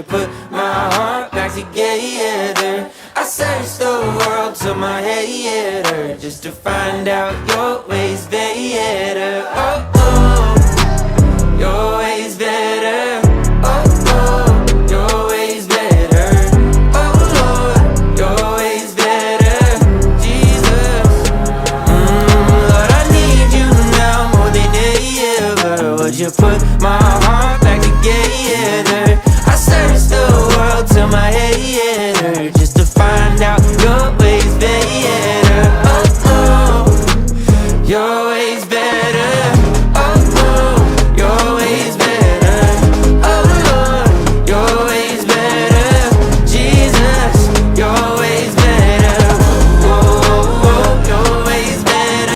put my heart back together? I searched the world till my head hurt, just to find out your way's better. Oh, oh, your way's better. Oh, oh, your way's better. Oh, Lord, your way's better. Jesus, Lord, I need you now more than ever. Would you put my heart back together? I searched the world till my head hurt, just to find out your way's better. Oh, oh, your